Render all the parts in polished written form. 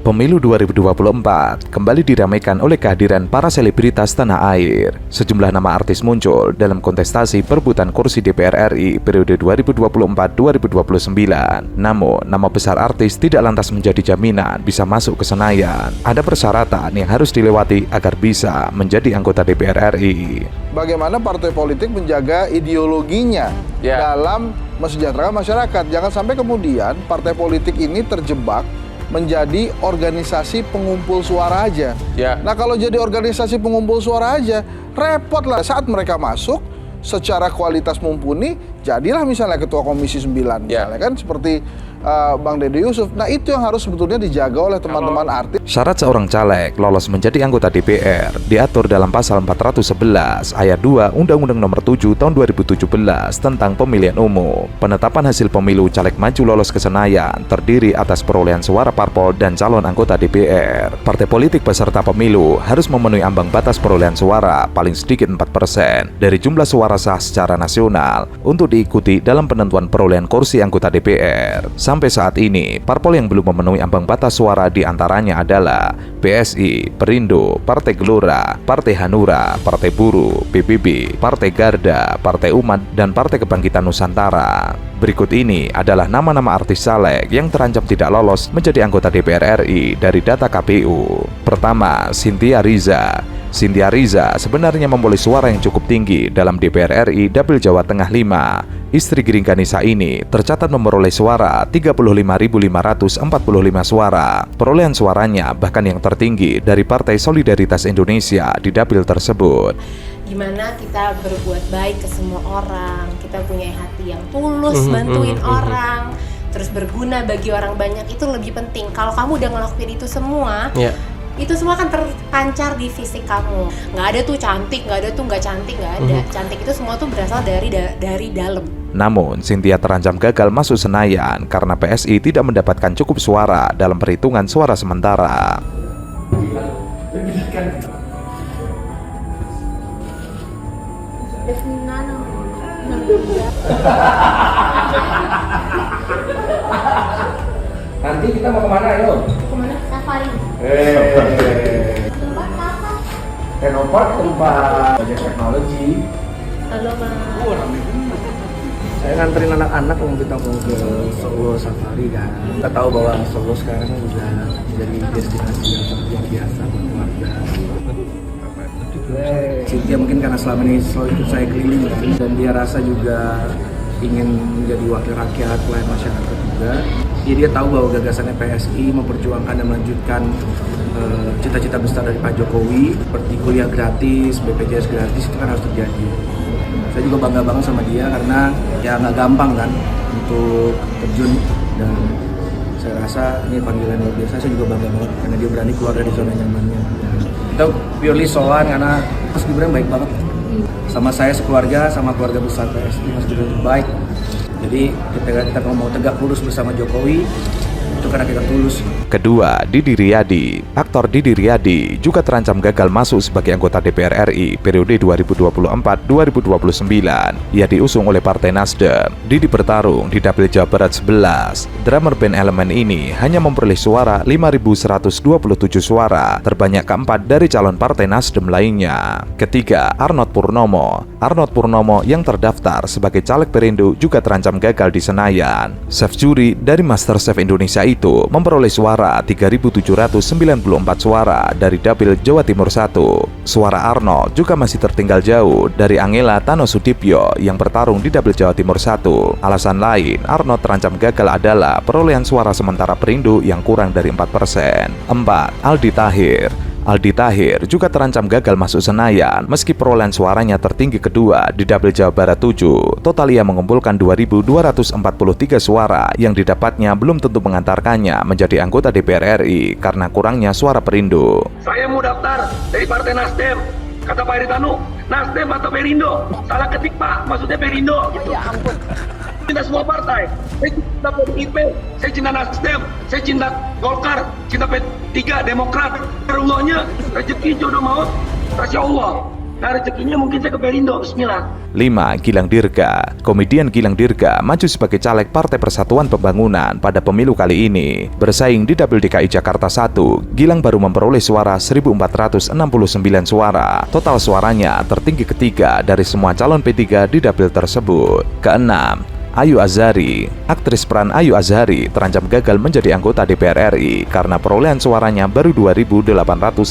Pemilu 2024 kembali diramaikan oleh kehadiran para selebritas tanah air. Sejumlah nama artis muncul dalam kontestasi perebutan kursi DPR RI periode 2024-2029. Namun, nama besar artis tidak lantas menjadi jaminan bisa masuk ke Senayan. Ada persyaratan yang harus dilewati agar bisa menjadi anggota DPR RI. Bagaimana partai politik menjaga ideologinya dalam mensejahterakan masyarakat. Jangan sampai kemudian partai politik ini terjebak menjadi organisasi pengumpul suara aja. Nah, kalau jadi organisasi pengumpul suara aja, repot lah. Saat mereka masuk secara kualitas mumpuni, jadilah misalnya ketua komisi 9 misalnya kan seperti Bang Dede Yusuf. Nah, itu yang harus sebetulnya dijaga oleh teman-teman artis. Syarat seorang caleg lolos menjadi anggota DPR diatur dalam pasal 411 ayat 2 Undang-Undang Nomor 7 Tahun 2017 tentang Pemilihan Umum. Penetapan hasil pemilu caleg maju lolos ke Senayan terdiri atas perolehan suara parpol dan calon anggota DPR. Partai politik peserta pemilu harus memenuhi ambang batas perolehan suara paling sedikit 4% dari jumlah suara sah secara nasional untuk diikuti dalam penentuan perolehan kursi anggota DPR. Sampai saat ini, parpol yang belum memenuhi ambang batas suara diantaranya adalah PSI, Perindo, Partai Gelora, Partai Hanura, Partai Buruh, PBB, Partai Garda, Partai Umat, dan Partai Kebangkitan Nusantara. Berikut ini adalah nama-nama artis caleg yang terancam tidak lolos menjadi anggota DPR RI dari data KPU. Pertama, Cynthia Riza. Cynthia Riza sebenarnya memperoleh suara yang cukup tinggi dalam DPR RI Dapil Jawa Tengah 5. Istri Giring Ganesa ini tercatat memperoleh suara 35.545 suara. Perolehan suaranya bahkan yang tertinggi dari Partai Solidaritas Indonesia di dapil tersebut. Gimana kita berbuat baik ke semua orang, kita punya hati yang tulus bantuin orang, terus berguna bagi orang banyak, itu lebih penting. Kalau kamu udah ngelakuin itu semua, itu semua akan terpancar di fisik kamu. Nggak ada tuh cantik, nggak ada tuh nggak cantik, nggak ada. Cantik itu semua tuh berasal dari dalam. Namun, Cynthia terancam gagal masuk Senayan karena PSI tidak mendapatkan cukup suara dalam perhitungan suara sementara. Nanti kita mau kemana, ayo? Kemana? Safari. Tempat apa? Renovat tempat banyak teknologi. Halo, Mas. Saya nganterin anak-anak untuk kita mau ke Solo Safari kan. Kita tahu bahwa Solo sekarang sudah jadi destinasi yang biasa buat keluarga. Cynthia mungkin karena selama ini selalu ikut saya keliling dan dia rasa juga ingin menjadi wakil rakyat, pelayan masyarakat juga. Dia tahu bahwa gagasannya PSI memperjuangkan dan melanjutkan cita-cita besar dari Pak Jokowi seperti kuliah gratis, BPJS gratis itu kan harus terjadi. Saya juga bangga banget sama dia karena ya nggak gampang kan untuk terjun dan saya rasa ini panggilan luar biasa. Saya juga bangga banget karena dia berani keluar dari zona nyamannya. Kita purely soal karena Mas Gibran baik banget sama saya sekeluarga, sama keluarga besar PSI. Mas Gibran baik. Jadi kita mau tegak lurus bersama Jokowi itu karena kita tulus. Kedua, Didi Riyadi. Aktor Didi Riyadi juga terancam gagal masuk sebagai anggota DPR RI periode 2024-2029. Ia diusung oleh Partai Nasdem. Didi bertarung di Dapil Jawa Barat 11. Drummer band Elemen ini hanya memperoleh suara 5.127 suara, terbanyak keempat dari calon Partai Nasdem lainnya. Ketiga, Arnold Purnomo. Arnold Purnomo yang terdaftar sebagai caleg Perindo juga terancam gagal di Senayan. Chef juri dari MasterChef Indonesia itu memperoleh suara 3.794 suara dari Dapil Jawa Timur 1. Suara Arnold juga masih tertinggal jauh dari Angela Tano Sudibyo yang bertarung di Dapil Jawa Timur 1. Alasan lain Arnold terancam gagal adalah perolehan suara sementara Perindo yang kurang dari 4%. 4. Aldi Tahir. Aldi Tahir juga terancam gagal masuk Senayan meski perolehan suaranya tertinggi kedua di Dapil Jawa Barat 7. Total ia mengumpulkan 2.243 suara yang didapatnya belum tentu mengantarkannya menjadi anggota DPR RI karena kurangnya suara Perindo. Saya mau daftar dari Partai Nasdem. Kata Pak Haritanu, Nasdem atau Perindo? Salah ketik Pak, maksudnya Perindo. Gitu. Ya ampun. Cinta semua partai. Saya cinta PDIP, saya cinta Nasdem, saya cinta Golkar, cinta P3, Demokrat. Terullahnya rezeki jodoh maut, Masya Allah. Nah rezekinya mungkin saya ke Perindo, bismillah. 5. Gilang Dirga. Komedian Gilang Dirga maju sebagai caleg Partai Persatuan Pembangunan pada pemilu kali ini. Bersaing di Dapil DKI Jakarta 1, Gilang baru memperoleh suara 1.469 suara. Total suaranya tertinggi ketiga dari semua calon P3 di dapil tersebut. Keenam, Ayu Azhari. Aktris peran Ayu Azhari terancam gagal menjadi anggota DPR RI karena perolehan suaranya baru 2.896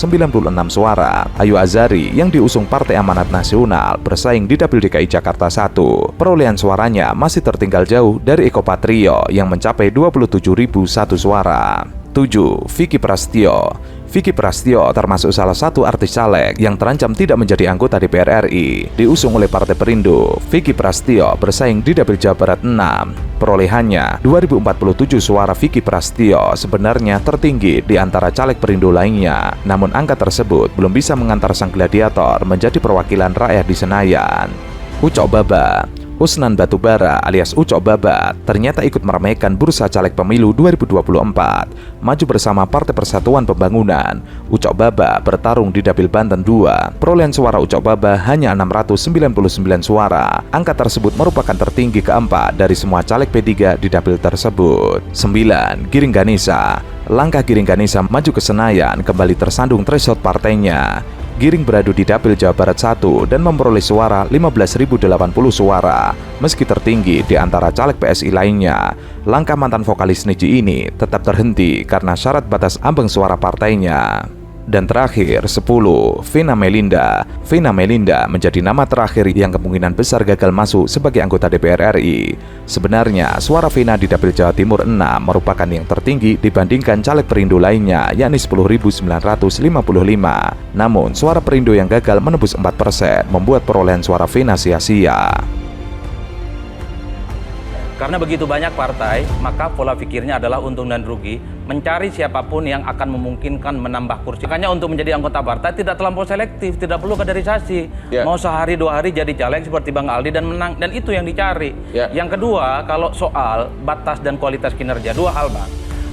suara. Ayu Azhari yang diusung Partai Amanat Nasional bersaing di Dapil DKI Jakarta 1. Perolehan suaranya masih tertinggal jauh dari Eko Patrio yang mencapai 27.001 suara. 7. Vicky Prasetyo. Vicky Prasetyo termasuk salah satu artis caleg yang terancam tidak menjadi anggota DPR RI. Diusung oleh Partai Perindo, Vicky Prasetyo bersaing di Dapil Jawa Barat 6. Perolehannya 2047 suara. Vicky Prasetyo sebenarnya tertinggi di antara caleg Perindo lainnya. Namun angka tersebut belum bisa mengantar sang gladiator menjadi perwakilan rakyat di Senayan. Ucok Baba. Usnan Batubara alias Ucok Baba ternyata ikut meramaikan bursa caleg pemilu 2024. Maju bersama Partai Persatuan Pembangunan, Ucok Baba bertarung di Dapil Banten 2. Perolehan suara Ucok Baba hanya 699 suara. Angka tersebut merupakan tertinggi keempat dari semua caleg P3 di dapil tersebut. 9. Giring Ganesa. Langkah Giring Ganesa maju ke Senayan kembali tersandung threshold partainya. Giring beradu di Dapil Jawa Barat 1 dan memperoleh suara 15.080 suara. Meski tertinggi di antara caleg PSI lainnya, langkah mantan vokalis Niji ini tetap terhenti karena syarat batas ambang suara partainya. Dan terakhir, 10. Vena Melinda. Vena Melinda menjadi nama terakhir yang kemungkinan besar gagal masuk sebagai anggota DPR RI. Sebenarnya, suara Vena di Dapil Jawa Timur 6 merupakan yang tertinggi dibandingkan caleg Perindo lainnya, yakni 10.955. Namun, suara Perindo yang gagal menembus 4% membuat perolehan suara Vena sia-sia. Karena begitu banyak partai, maka pola pikirnya adalah untung dan rugi, mencari siapapun yang akan memungkinkan menambah kursi. Makanya untuk menjadi anggota partai tidak terlampau selektif, tidak perlu kaderisasi. Mau sehari 2 hari jadi caleg seperti Bang Aldi dan menang, dan itu yang dicari. Yang kedua, kalau soal batas dan kualitas kinerja, 2 hal, Bang.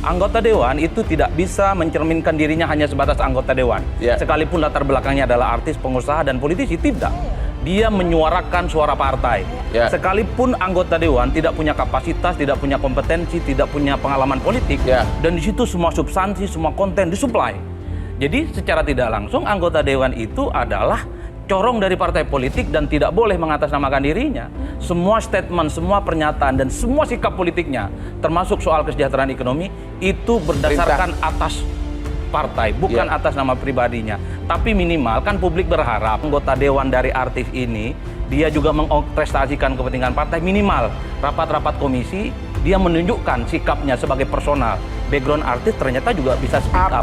Anggota dewan itu tidak bisa mencerminkan dirinya hanya sebatas anggota dewan. Sekalipun latar belakangnya adalah artis, pengusaha, dan politisi, tidak. Dia menyuarakan suara partai. Sekalipun anggota dewan tidak punya kapasitas, tidak punya kompetensi, tidak punya pengalaman politik, dan di situ semua substansi, semua konten disuplai. Jadi secara tidak langsung anggota dewan itu adalah corong dari partai politik dan tidak boleh mengatasnamakan dirinya. Semua statement, semua pernyataan, dan semua sikap politiknya, termasuk soal kesejahteraan ekonomi, itu berdasarkan atas partai, bukan atas nama pribadinya. Tapi minimal kan publik berharap anggota dewan dari artis ini dia juga mengorkestrasikan kepentingan partai. Minimal rapat-rapat komisi dia menunjukkan sikapnya sebagai personal. Background artis ternyata juga bisa speak up.